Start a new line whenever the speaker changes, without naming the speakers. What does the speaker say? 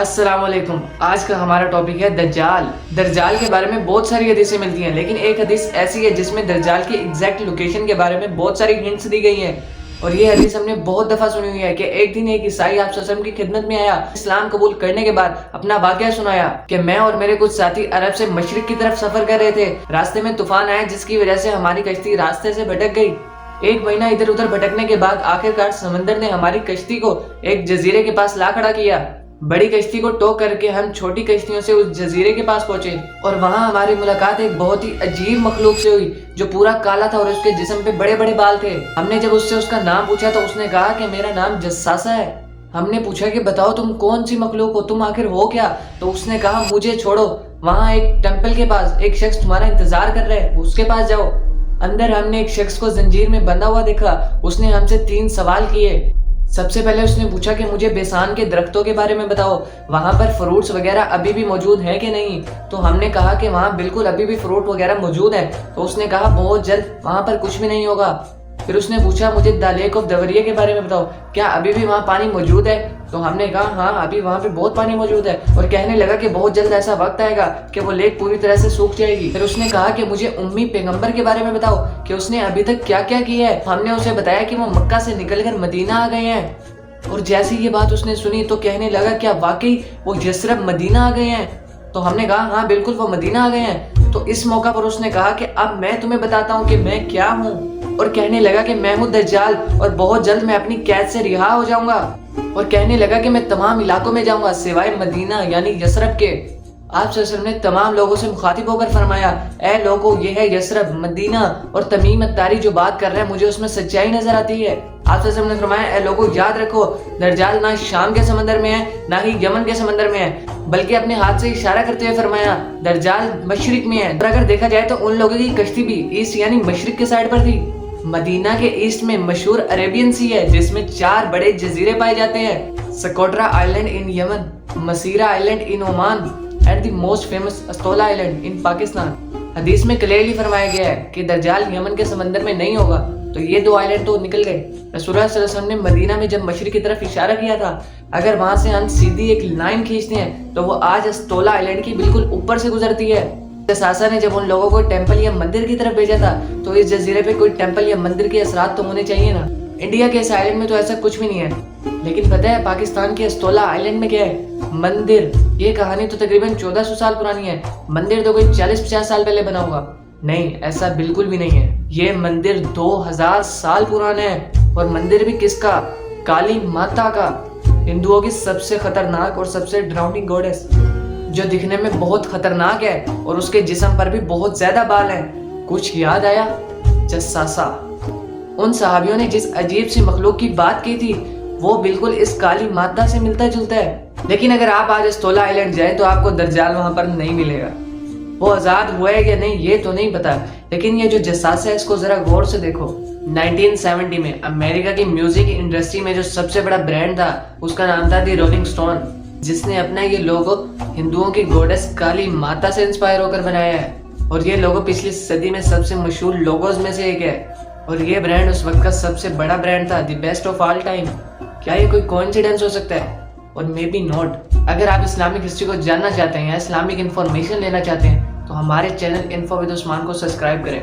السلام علیکم۔ آج کا ہمارا ٹاپک ہے دجال۔ دجال کے بارے میں بہت ساری حدیثیں ملتی ہیں، لیکن ایک حدیث ایسی ہے جس میں دجال کی ایگزیکٹ لوکیشن کے بارے میں بہت ساری ہنٹس دی گئی ہیں، اور یہ حدیث ہم نے بہت دفعہ سنی ہوئی ہے کہ ایک دن ایک عیسائی آپ صلی اللہ علیہ وسلم کی خدمت میں آیا، اسلام قبول کرنے کے بعد اپنا واقعہ سنایا کہ میں اور میرے کچھ ساتھی عرب سے مشرق کی طرف سفر کر رہے تھے، راستے میں طوفان آیا جس کی وجہ سے ہماری کشتی راستے سے بھٹک گئی۔ ایک مہینہ ادھر ادھر بھٹکنے کے بعد آخرکار سمندر نے ہماری کشتی کو ایک جزیرے کے پاس لا کھڑا کیا۔ بڑی کشتی کو ٹو کر کے ہم چھوٹی کشتیوں سے اس جزیرے کے پاس پہنچے، اور وہاں ہماری ملاقات ایک بہت ہی عجیب مخلوق سے ہوئی جو پورا کالا تھا اور اس کے جسم پہ بڑے بڑے بال تھے۔ ہم نے جب اس سے اس کا نام پوچھا تو اس نے کہا کہ میرا نام جساسا ہے۔ ہم نے پوچھا کہ بتاؤ تم کون سی مخلوق ہو، تم آخر ہو کیا؟ تو اس نے کہا مجھے چھوڑو، وہاں ایک ٹیمپل کے پاس ایک شخص تمہارا انتظار کر رہا ہے، اس کے پاس جاؤ۔ اندر ہم نے ایک شخص کو زنجیر میں بندھا ہوا دیکھا۔ اس نے ہم سے 3 سوال کیے۔ سب سے پہلے اس نے پوچھا کہ مجھے بیسان کے درختوں کے بارے میں بتاؤ، وہاں پر فروٹس وغیرہ ابھی بھی موجود ہیں کہ نہیں؟ تو ہم نے کہا کہ وہاں بالکل ابھی بھی فروٹ وغیرہ موجود ہیں۔ تو اس نے کہا بہت جلد وہاں پر کچھ بھی نہیں ہوگا۔ پھر اس نے پوچھا مجھے دا لیک آف دوریہ کے بارے میں بتاؤ، کیا ابھی بھی وہاں پانی موجود ہے؟ تو ہم نے کہا ہاں ابھی وہاں پہ بہت پانی موجود ہے، اور کہنے لگا کہ بہت جلد ایسا وقت آئے گا کہ وہ لیک پوری طرح سے سوکھ جائے گی۔ پھر اس نے کہا کہ مجھے امی پیغمبر کے بارے میں بتاؤ کہ اس نے ابھی تک کیا کیا کیا ہے۔ ہم نے اسے بتایا کہ وہ مکہ سے نکل کر مدینہ آ گئے ہیں، اور جیسی یہ بات اس نے سنی تو کہنے لگا کیا واقعی وہ یثرب مدینہ آ گئے ہیں؟ تو ہم نے کہا ہاں بالکل وہ مدینہ آ گئے ہیں۔ تو اس موقع پر اس نے کہا کہ اب میں تمہیں بتاتا ہوں کہ میں کیا ہوں، اور کہنے لگا کہ میں ہوں دجال، اور بہت جلد میں اپنی قید سے رہا ہو جاؤں گا، اور کہنے لگا کہ میں تمام علاقوں میں جاؤں گا سوائے مدینہ یعنی یثرب کے۔ آپ صلی اللہ علیہ وسلم نے تمام لوگوں سے مخاطب ہو کر فرمایا اے لوگوں، یہ ہے یثرب مدینہ، اور تمیم الداری جو بات کر رہے ہیں مجھے اس میں سچائی نظر آتی ہے۔ آپ صلی اللہ علیہ وسلم نے فرمایا اے لوگوں یاد رکھو، دجال نہ شام کے سمندر میں ہے نہ ہی یمن کے سمندر میں ہے، بلکہ اپنے ہاتھ سے اشارہ کرتے ہوئے فرمایا دجال مشرق میں ہے۔ اور اگر دیکھا جائے تو ان لوگوں کی کشتی بھی ایسٹ یعنی مشرق کے سائڈ پر تھی۔ مدینہ کے ایسٹ میں مشہور عربین سی ہے جس میں 4 بڑے جزیرے پائے جاتے ہیں، Socotra island in Yemen, Masirah island in Oman, and the most famous Astola island in Pakistan. حدیث میں کلیئرلی فرمایا گیا ہے کہ دجال یمن کے سمندر میں نہیں ہوگا، تو یہ 2 آئلینڈ تو نکل گئے۔ رسول اللہ صلی اللہ علیہ وسلم نے مدینہ میں جب مشرق کی طرف اشارہ کیا تھا، اگر وہاں سے ہم سیدھی ایک لائن کھینچتے ہیں تو وہ آج استولا آئلینڈ کی بالکل اوپر سے گزرتی ہے۔ جساسا نے جب ان لوگوں کو ٹیمپل یا مندر کی طرف بھیجا تھا تو اس جزیرے پہ کوئی ٹیمپل یا مندر کے اثرات تو ہونے چاہیے نا۔ انڈیا کے اس آئلینڈ میں تو ایسا کچھ بھی نہیں ہے، لیکن پتہ ہے پاکستان کے استولا آئلینڈ میں کیا ہے؟ مندر۔ یہ کہانی تو تقریباً 1400 سال پرانی ہے، مندر تو کوئی 40-50 سال پہلے بنا ہوگا۔ نہیں، ایسا بالکل بھی نہیں ہے، یہ مندر 2000 سال پرانا ہے، اور مندر بھی کس کا؟ کالی ماتا کا، ہندوؤں کی سب سے خطرناک اور سب سے ڈراؤنی گوڈس، جو دکھنے میں بہت خطرناک ہے اور اس کے جسم پر بھی بہت زیادہ بال ہیں۔ کچھ یاد آیا؟ جساسا۔ ان صحابیوں نے جس عجیب سی مخلوق کی بات کی تھی وہ بالکل اس کالی ماتا سے ملتا جلتا ہے، لیکن اگر آپ آج استولا آئلینڈ جائیں تو آپ کو دجال وہاں پر نہیں ملے گا۔ وہ آزاد ہوا ہے یا نہیں یہ تو نہیں پتا، لیکن یہ جو جساسا ہے اس کو ذرا غور سے دیکھو۔ 1970 میں امریکہ کی میوزک انڈسٹری میں جو سب سے بڑا برانڈ تھا اس کا نام تھا دی رولنگ سٹون، جس نے اپنا یہ لوگو ہندوؤں کی گوڈس کالی ماتا سے انسپائر ہو کر بنایا ہے، اور یہ لوگو پچھلی صدی میں سب سے مشہور لوگوز میں سے ایک ہے، اور یہ برانڈ اس وقت کا سب سے بڑا برانڈ تھا، the best of all time. کیا یہ کوئی کوئنسیڈنس ہو سکتا ہے؟ اور مے بی ناٹ۔ اگر آپ اسلامک ہسٹری کو جاننا چاہتے ہیں یا اسلامک انفارمیشن لینا چاہتے ہیں تو ہمارے چینل انفو ود عثمان کو سبسکرائب کریں۔